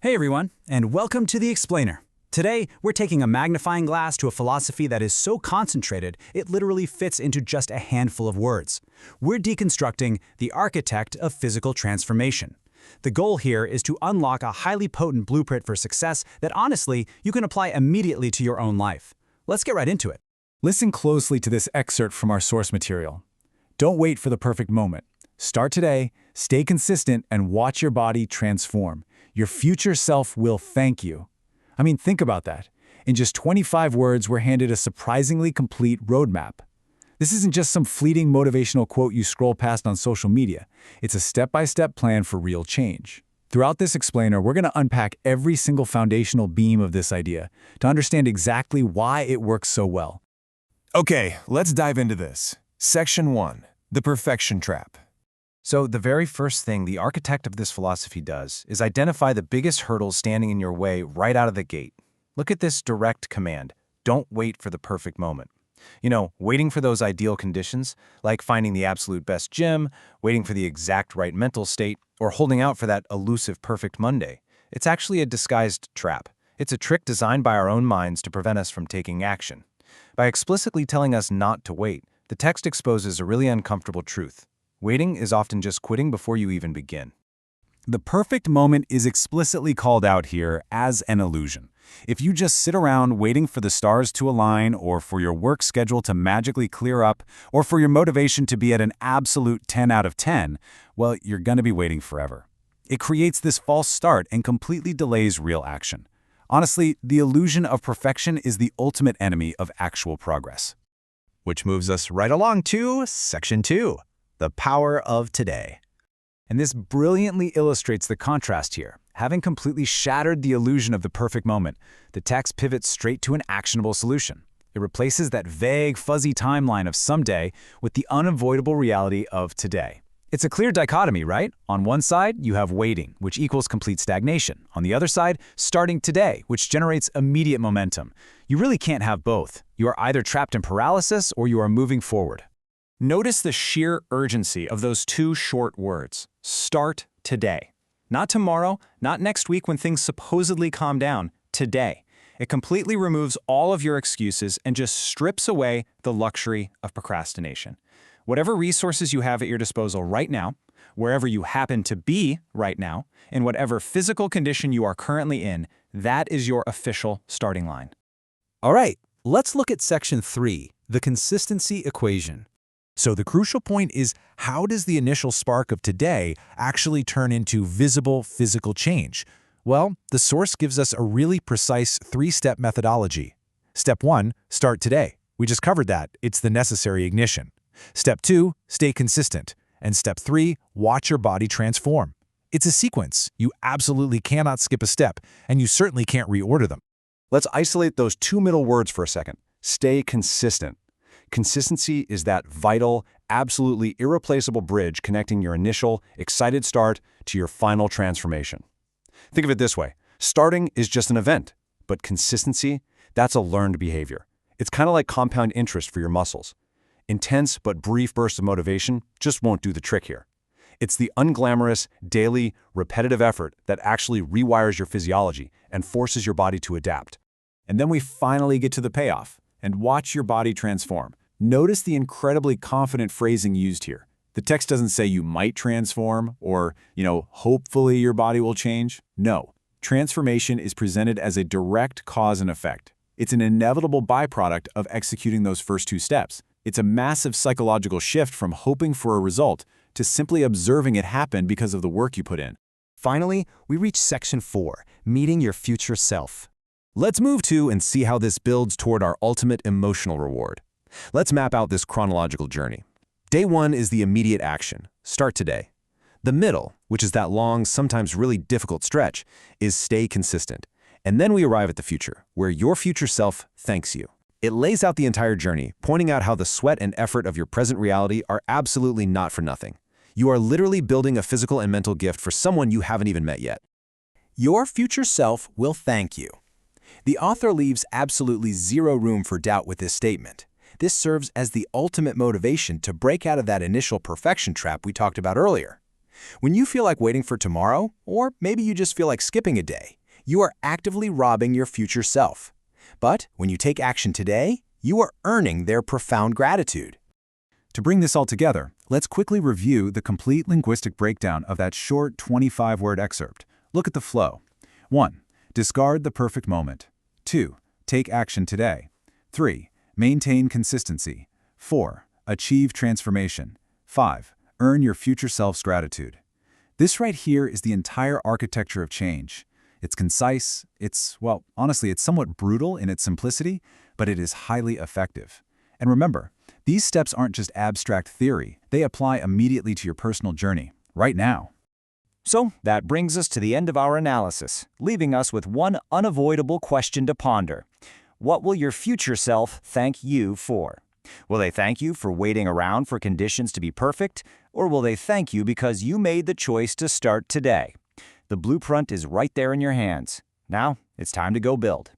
Hey everyone, and welcome to The Explainer. Today, we're taking a magnifying glass to a philosophy that is so concentrated, it literally fits into just a handful of words. We're deconstructing the architect of physical transformation. The goal here is to unlock a highly potent blueprint for success that honestly, you can apply immediately to your own life. Let's get right into it. Listen closely to this excerpt from our source material. Don't wait for the perfect moment. Start today, stay consistent, and watch your body transform. Your future self will thank you. I mean, think about that. In just 25 words, we're handed a surprisingly complete roadmap. This isn't just some fleeting motivational quote you scroll past on social media. It's a step-by-step plan for real change. Throughout this explainer, we're going to unpack every single foundational beam of this idea to understand exactly why it works so well. Okay, let's dive into this. Section 1. The Perfection Trap. So the very first thing the architect of this philosophy does is identify the biggest hurdles standing in your way right out of the gate. Look at this direct command. Don't wait for the perfect moment. Waiting for those ideal conditions, like finding the absolute best gym, waiting for the exact right mental state, or holding out for that elusive perfect Monday. It's actually a disguised trap. It's a trick designed by our own minds to prevent us from taking action. By explicitly telling us not to wait, the text exposes a really uncomfortable truth. Waiting is often just quitting before you even begin. The perfect moment is explicitly called out here as an illusion. If you just sit around waiting for the stars to align, or for your work schedule to magically clear up, or for your motivation to be at an absolute 10 out of 10, well, you're going to be waiting forever. It creates this false start and completely delays real action. Honestly, the illusion of perfection is the ultimate enemy of actual progress. Which moves us right along to Section 2, the power of today. And this brilliantly illustrates the contrast here. Having completely shattered the illusion of the perfect moment, the text pivots straight to an actionable solution. It replaces that vague, fuzzy timeline of someday with the unavoidable reality of today. It's a clear dichotomy, right? On one side, you have waiting, which equals complete stagnation. On the other side, starting today, which generates immediate momentum. You really can't have both. You are either trapped in paralysis or you are moving forward. Notice the sheer urgency of those two short words. Start today. Not tomorrow, not next week when things supposedly calm down. Today. It completely removes all of your excuses and just strips away the luxury of procrastination. Whatever resources you have at your disposal right now, wherever you happen to be right now, in whatever physical condition you are currently in, that is your official starting line. All right, let's look at Section 3, the consistency equation. So the crucial point is, how does the initial spark of today actually turn into visible physical change? Well, the source gives us a really precise three-step methodology. Step 1, start today. We just covered that. It's the necessary ignition. Step 2, stay consistent. And Step 3, watch your body transform. It's a sequence. You absolutely cannot skip a step, and you certainly can't reorder them. Let's isolate those two middle words for a second. Stay consistent. Consistency is that vital, absolutely irreplaceable bridge connecting your initial, excited start to your final transformation. Think of it this way. Starting is just an event, but consistency, that's a learned behavior. It's kind of like compound interest for your muscles. Intense but brief bursts of motivation just won't do the trick here. It's the unglamorous, daily, repetitive effort that actually rewires your physiology and forces your body to adapt. And then we finally get to the payoff. And watch your body transform. Notice the incredibly confident phrasing used here. The text doesn't say you might transform or, hopefully your body will change. No, transformation is presented as a direct cause and effect. It's an inevitable byproduct of executing those first two steps. It's a massive psychological shift from hoping for a result to simply observing it happen because of the work you put in. Finally, we reach Section 4, meeting your future self. Let's move to and see how this builds toward our ultimate emotional reward. Let's map out this chronological journey. Day 1 is the immediate action. Start today. The middle, which is that long, sometimes really difficult stretch, is stay consistent. And then we arrive at the future, where your future self thanks you. It lays out the entire journey, pointing out how the sweat and effort of your present reality are absolutely not for nothing. You are literally building a physical and mental gift for someone you haven't even met yet. Your future self will thank you. The author leaves absolutely zero room for doubt with this statement. This serves as the ultimate motivation to break out of that initial perfection trap we talked about earlier. When you feel like waiting for tomorrow, or maybe you just feel like skipping a day, you are actively robbing your future self. But when you take action today, you are earning their profound gratitude. To bring this all together, let's quickly review the complete linguistic breakdown of that short 25-word excerpt. Look at the flow. 1. Discard the perfect moment. 2. Take action today. 3. Maintain consistency. 4. Achieve transformation. 5. Earn your future self's gratitude. This right here is the entire architecture of change. It's concise, honestly, it's somewhat brutal in its simplicity, but it is highly effective. And remember, these steps aren't just abstract theory, they apply immediately to your personal journey, right now. So that brings us to the end of our analysis, leaving us with one unavoidable question to ponder. What will your future self thank you for? Will they thank you for waiting around for conditions to be perfect, or will they thank you because you made the choice to start today? The blueprint is right there in your hands. Now, it's time to go build.